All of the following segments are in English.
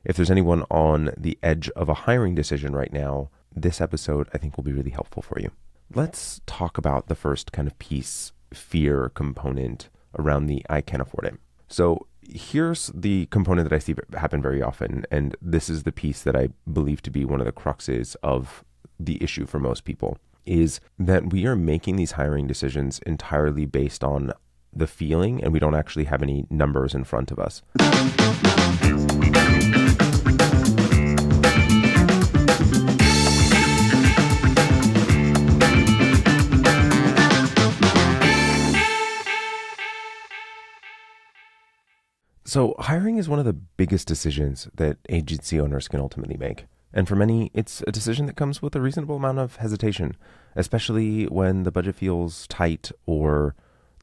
if there's anyone on the edge of a hiring decision right now, this episode I think will be really helpful for you. Let's talk about the first kind of piece, fear component around the I can't afford it. So here's the component that I see happen very often, and this is the piece that I believe to be one of the cruxes of the issue for most people, is that we are making these hiring decisions entirely based on the feeling, and we don't actually have any numbers in front of us. So hiring is one of the biggest decisions that agency owners can ultimately make. And for many, it's a decision that comes with a reasonable amount of hesitation, especially when the budget feels tight or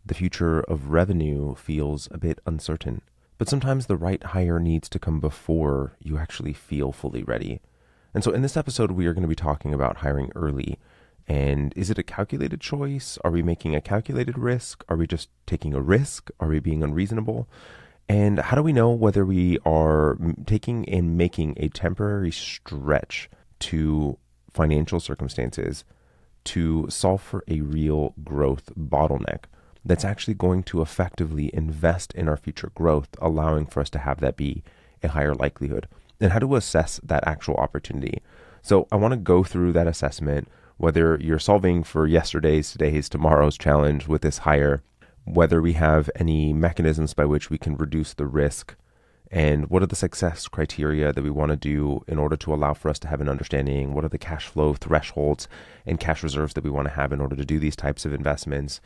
the future of revenue feels a bit uncertain. But sometimes the right hire needs to come before you actually feel fully ready. And so in this episode, we are going to be talking about hiring early. And is it a calculated choice? Are we making a calculated risk? Are we just taking a risk? Are we being unreasonable? And how do we know whether we are taking and making a temporary stretch to financial circumstances to solve for a real growth bottleneck that's actually going to effectively invest in our future growth, allowing for us to have that be a higher likelihood? And how to assess that actual opportunity. So I want to go through that assessment, whether you're solving for yesterday's, today's, tomorrow's challenge with this hire, whether we have any mechanisms by which we can reduce the risk, and what are the success criteria that we want to do in order to allow for us to have an understanding, what are the cash flow thresholds and cash reserves that we want to have in order to do these types of investments.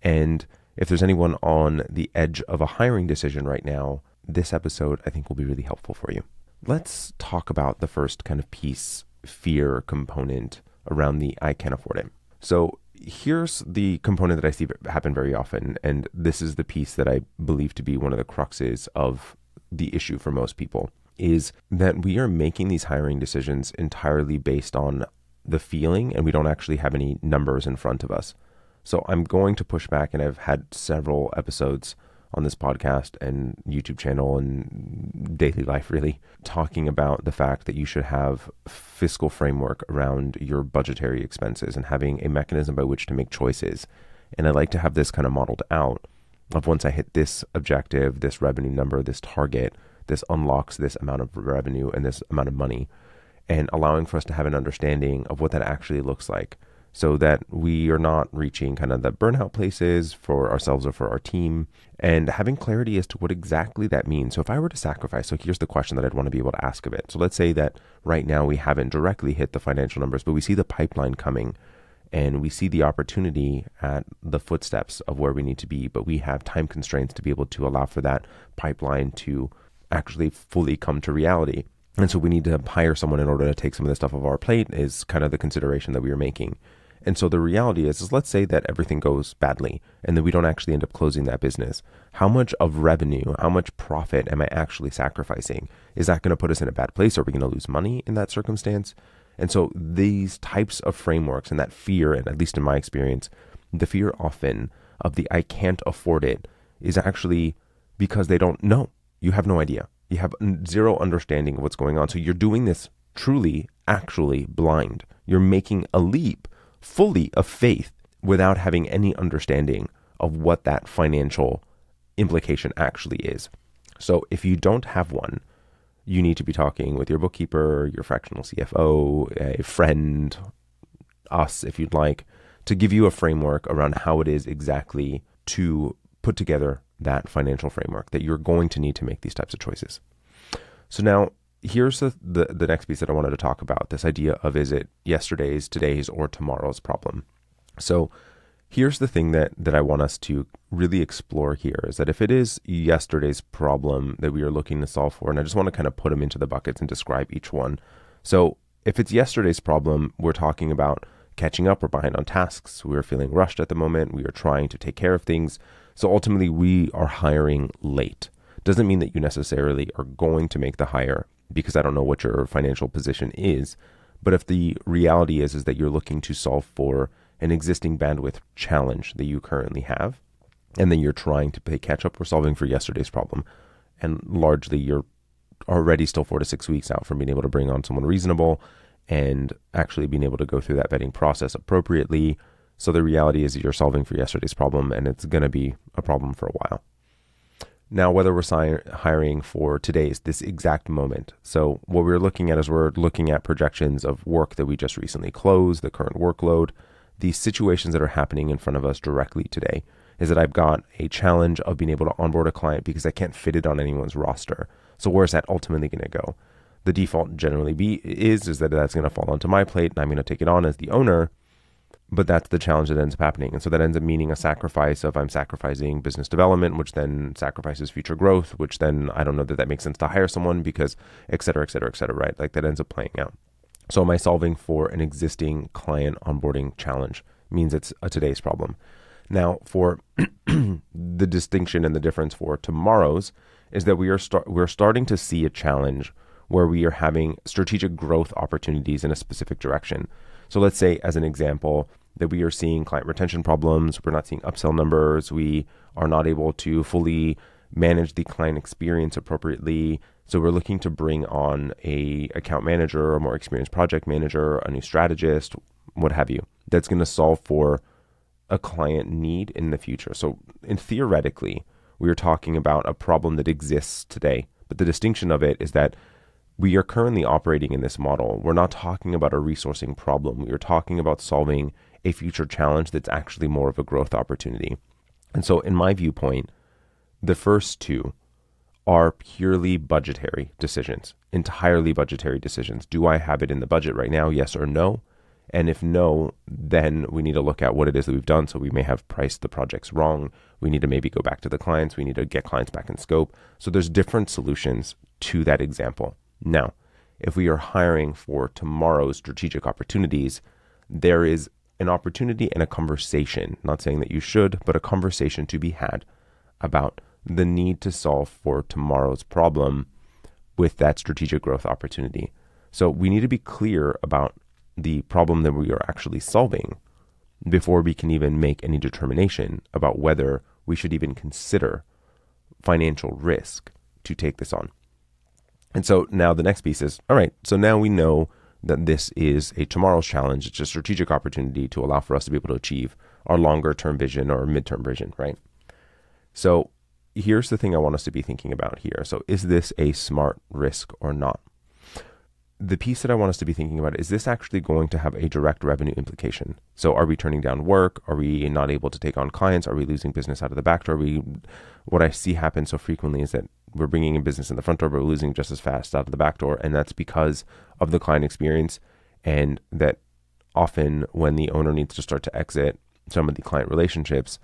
And if there's anyone on the edge of a hiring decision right now, this episode I think will be really helpful for you. Let's talk about the first kind of piece, fear component around the I can't afford it. So here's the component that I see happen very often, and this is the piece that I believe to be one of the cruxes of the issue for most people, is that we are making these hiring decisions entirely based on the feeling, and we don't actually have any numbers in front of us. So I'm going to push back, and I've had several episodes on this podcast and YouTube channel and daily life really talking about the fact that you should have fiscal framework around your budgetary expenses and having a mechanism by which to make choices. And I like to have this kind of modeled out of once I hit this objective, this revenue number, this target, this unlocks this amount of revenue and this amount of money, and allowing for us to have an understanding of what that actually looks like, so that we are not reaching kind of the burnout places for ourselves or for our team, and having clarity as to what exactly that means. So if I were to sacrifice, so here's the question that I'd want to be able to ask of it. So let's say that right now we haven't directly hit the financial numbers, but we see the pipeline coming and we see the opportunity at the footsteps of where we need to be, but we have time constraints to be able to allow for that pipeline to actually fully come to reality. And so we need to hire someone in order to take some of the stuff off our plate is kind of the consideration that we are making. And so the reality is let's say that everything goes badly and that we don't actually end up closing that business. How much of revenue, how much profit am I actually sacrificing? Is that going to put us in a bad place? Are we going to lose money in that circumstance? And so these types of frameworks and that fear, and at least in my experience, the fear often of the I can't afford it is actually because they don't know. You have no idea. You have zero understanding of what's going on. So you're doing this truly, actually blind. You're making a leap fully of faith without having any understanding of what that financial implication actually is. So if you don't have one, you need to be talking with your bookkeeper, your fractional CFO, a friend, us if you'd like, to give you a framework around how it is exactly to put together that financial framework that you're going to need to make these types of choices. So now here's the next piece that I wanted to talk about, this idea of is it yesterday's, today's, or tomorrow's problem. So here's the thing that I want us to really explore here is that if it is yesterday's problem that we are looking to solve for, and I just want to kind of put them into the buckets and describe each one. So if it's yesterday's problem, we're talking about catching up or behind on tasks. We're feeling rushed at the moment. We are trying to take care of things. So ultimately we are hiring late. Doesn't mean that you necessarily are going to make the hire, because I don't know what your financial position is. But if the reality is that you're looking to solve for an existing bandwidth challenge that you currently have, and then you're trying to play catch up or solving for yesterday's problem, and largely you're already still 4 to 6 weeks out from being able to bring on someone reasonable and actually being able to go through that vetting process appropriately. So the reality is that you're solving for yesterday's problem, and it's going to be a problem for a while. Now, whether we're hiring for this exact moment. So what we're looking at is we're looking at projections of work that we just recently closed, the current workload, the situations that are happening in front of us directly today. Is that I've got a challenge of being able to onboard a client because I can't fit it on anyone's roster. So where's that ultimately going to go? The default generally is that that's going to fall onto my plate and I'm going to take it on as the owner. But that's the challenge that ends up happening. And so that ends up meaning a sacrifice of I'm sacrificing business development, which then sacrifices future growth, which then I don't know that makes sense to hire someone because et cetera, right? Like that ends up playing out. So am I solving for an existing client onboarding challenge? Means it's a today's problem. Now for the distinction and the difference for tomorrow's is that we're starting to see a challenge where we are having strategic growth opportunities in a specific direction. So let's say as an example, that we are seeing client retention problems, we're not seeing upsell numbers, we are not able to fully manage the client experience appropriately. So we're looking to bring on a account manager, a more experienced project manager, a new strategist, what have you, that's going to solve for a client need in the future. So theoretically, we are talking about a problem that exists today, but the distinction of it is that we are currently operating in this model. We're not talking about a resourcing problem. We are talking about solving a future challenge that's actually more of a growth opportunity. And so in my viewpoint, the first two are purely budgetary decisions, entirely budgetary decisions. Do I have it in the budget right now? Yes or no? And if no, then we need to look at what it is that we've done. So we may have priced the projects wrong. We need to maybe go back to the clients. We need to get clients back in scope. So there's different solutions to that example. Now, if we are hiring for tomorrow's strategic opportunities, there is an opportunity and a conversation, not saying that you should, but a conversation to be had about the need to solve for tomorrow's problem with that strategic growth opportunity. So we need to be clear about the problem that we are actually solving before we can even make any determination about whether we should even consider financial risk to take this on. And so now the next piece is, all right, so now we know that this is a tomorrow's challenge. It's a strategic opportunity to allow for us to be able to achieve our longer term vision or midterm vision, right? So here's the thing I want us to be thinking about here. So is this a smart risk or not? The piece that I want us to be thinking about, is this actually going to have a direct revenue implication? So are we turning down work? Are we not able to take on clients? Are we losing business out of the back door? What I see happen so frequently is that we're bringing in business in the front door, but we're losing just as fast out of the back door. And that's because of the client experience. And that often when the owner needs to start to exit some of the client relationships,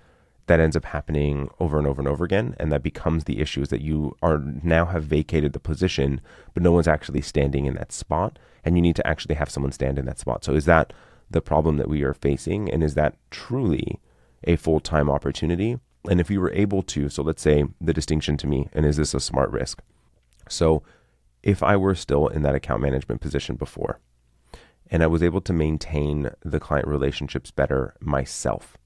that ends up happening over and over and over again. And that becomes the issue, is that you are now have vacated the position, but no one's actually standing in that spot. And you need to actually have someone stand in that spot. So is that the problem that we are facing? And is that truly a full-time opportunity? And if we were able to, so let's say the distinction to me, and is this a smart risk? So if I were still in that account management position before, and I was able to maintain the client relationships better myself,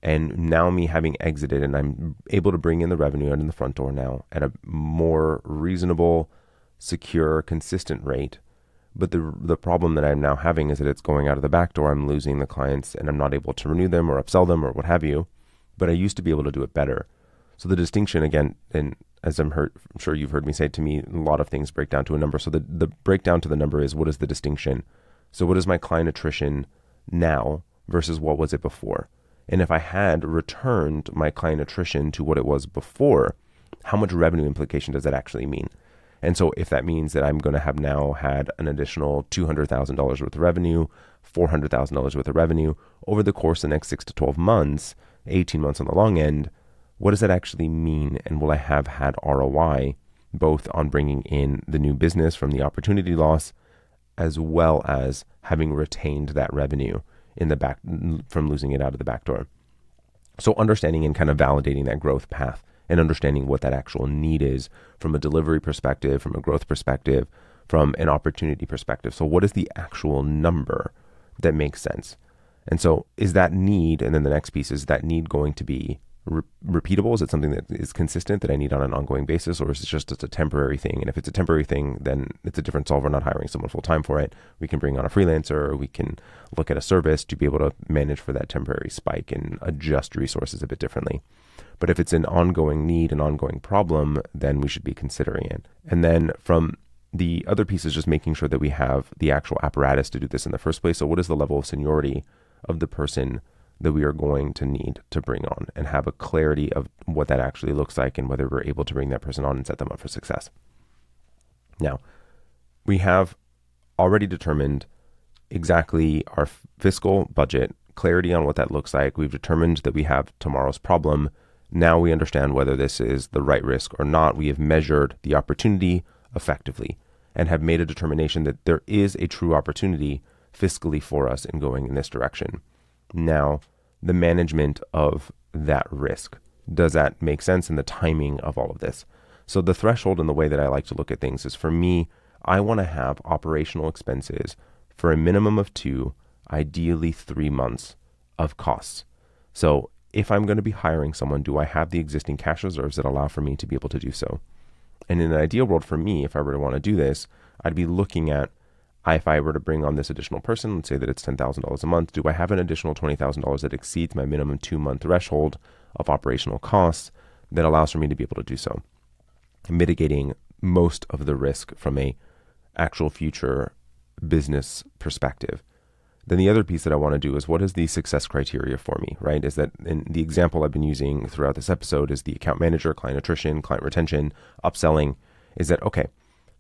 and now me having exited and I'm able to bring in the revenue out in the front door now at a more reasonable, secure, consistent rate. But the problem that I'm now having is that it's going out of the back door. I'm losing the clients and I'm not able to renew them or upsell them or what have you. But I used to be able to do it better. So the distinction again, and as I'm sure you've heard me say, to me, a lot of things break down to a number. So the breakdown to the number is, what is the distinction? So what is my client attrition now versus what was it before? And if I had returned my client attrition to what it was before, how much revenue implication does that actually mean? And so if that means that I'm going to have now had an additional $200,000 worth of revenue, $400,000 worth of revenue over the course of the next 6 to 12 months, 18 months on the long end, what does that actually mean? And will I have had ROI both on bringing in the new business from the opportunity loss, as well as having retained that revenue in the back from losing it out of the back door? So understanding and kind of validating that growth path and understanding what that actual need is from a delivery perspective, from a growth perspective, from an opportunity perspective. So what is the actual number that makes sense? And so is that need, and then the next piece, is that need going to be repeatable? Is it something that is consistent that I need on an ongoing basis, or is it just a temporary thing? And if it's a temporary thing, then it's a different solve. We're not hiring someone full time for it. We can bring on a freelancer, or we can look at a service to be able to manage for that temporary spike and adjust resources a bit differently. But if it's an ongoing need, an ongoing problem, then we should be considering it. And then from the other piece is just making sure that we have the actual apparatus to do this in the first place. So what is the level of seniority of the person that we are going to need to bring on, and have a clarity of what that actually looks like and whether we're able to bring that person on and set them up for success. Now, we have already determined exactly our fiscal budget, clarity on what that looks like. We've determined that we have tomorrow's problem. Now we understand whether this is the right risk or not. We have measured the opportunity effectively and have made a determination that there is a true opportunity fiscally for us in going in this direction. Now, the management of that risk. Does that make sense in the timing of all of this? So the threshold and the way that I like to look at things is, for me, I want to have operational expenses for a minimum of 2, ideally 3 months of costs. So if I'm going to be hiring someone, do I have the existing cash reserves that allow for me to be able to do so? And in an ideal world for me, if I were to want to do this, I'd be looking at, if I were to bring on this additional person, let's say that it's $10,000 a month, do I have an additional $20,000 that exceeds my minimum 2-month threshold of operational costs that allows for me to be able to do so, mitigating most of the risk from a actual future business perspective? Then the other piece that I want to do is, what is the success criteria for me, right? Is that, in the example I've been using throughout this episode, is the account manager, client attrition, client retention, upselling, is that, okay,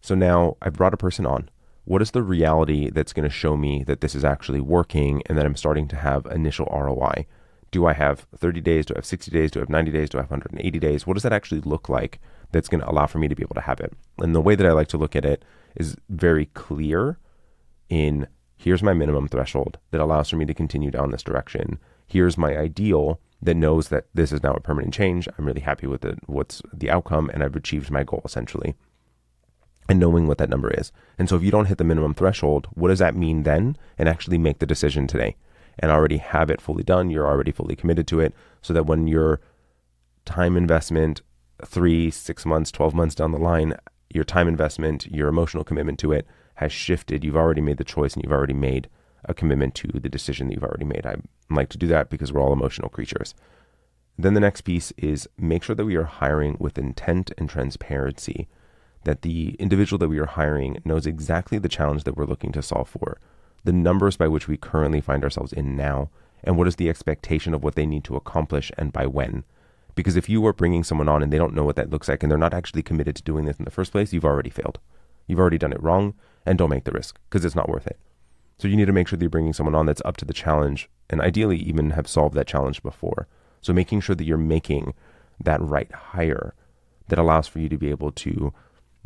so now I've brought a person on. What is the reality that's going to show me that this is actually working and that I'm starting to have initial ROI? Do I have 30 days? Do I have 60 days? Do I have 90 days? Do I have 180 days? What does that actually look like that's going to allow for me to be able to have it? And the way that I like to look at it is very clear in, here's my minimum threshold that allows for me to continue down this direction. Here's my ideal that knows that this is now a permanent change. I'm really happy with it, what's the outcome, and I've achieved my goal essentially. And knowing what that number is. And so if you don't hit the minimum threshold, what does that mean then? And actually make the decision today and already have it fully done. You're already fully committed to it, so that when your time investment 3, 6 months, 12 months down the line, your time investment, your emotional commitment to it has shifted. You've already made the choice and you've already made a commitment to the decision that you've already made. I like to do that because we're all emotional creatures. Then the next piece is, make sure that we are hiring with intent and transparency, that the individual that we are hiring knows exactly the challenge that we're looking to solve for, the numbers by which we currently find ourselves in now, and what is the expectation of what they need to accomplish and by when. Because if you are bringing someone on and they don't know what that looks like and they're not actually committed to doing this in the first place, you've already failed. You've already done it wrong, and don't make the risk because it's not worth it. So you need to make sure that you're bringing someone on that's up to the challenge, and ideally even have solved that challenge before. So making sure that you're making that right hire that allows for you to be able to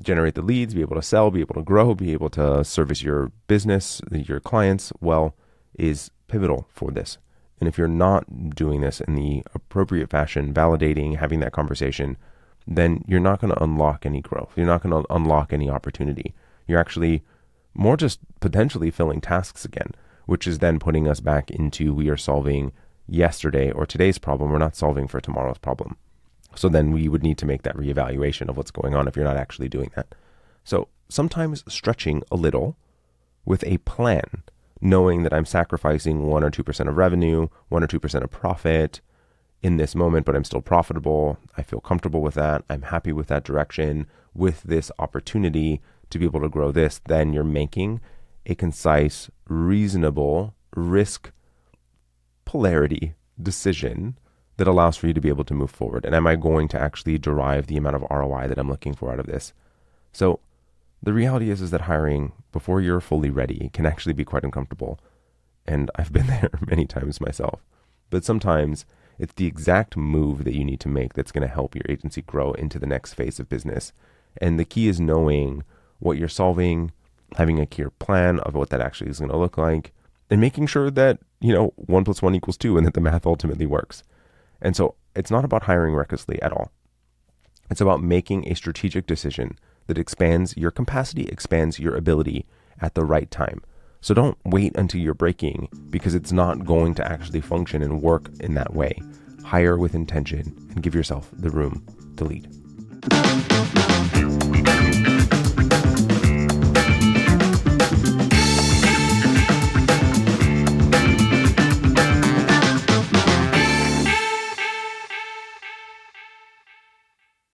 generate the leads, be able to sell, be able to grow, be able to service your business, your clients well, is pivotal for this. And if you're not doing this in the appropriate fashion, validating, having that conversation, then you're not going to unlock any growth. You're not going to unlock any opportunity. You're actually more just potentially filling tasks again, which is then putting us back into, we are solving yesterday or today's problem. We're not solving for tomorrow's problem. So then we would need to make that reevaluation of what's going on if you're not actually doing that. So sometimes stretching a little with a plan, knowing that I'm sacrificing 1 or 2% of revenue, 1 or 2% of profit in this moment, but I'm still profitable. I feel comfortable with that. I'm happy with that direction, with this opportunity to be able to grow this. Then you're making a concise, reasonable risk polarity decision that allows for you to be able to move forward. And am I going to actually derive the amount of ROI that I'm looking for out of this? So the reality is that hiring before you're fully ready can actually be quite uncomfortable. And I've been there many times myself. But sometimes it's the exact move that you need to make that's going to help your agency grow into the next phase of business. And the key is knowing what you're solving, having a clear plan of what that actually is going to look like, and making sure that, 1 + 1 = 2 and that the math ultimately works. And so it's not about hiring recklessly at all. It's about making a strategic decision that expands your capacity, expands your ability at the right time. So don't wait until you're breaking, because it's not going to actually function and work in that way. hire with intention, and give yourself the room to lead.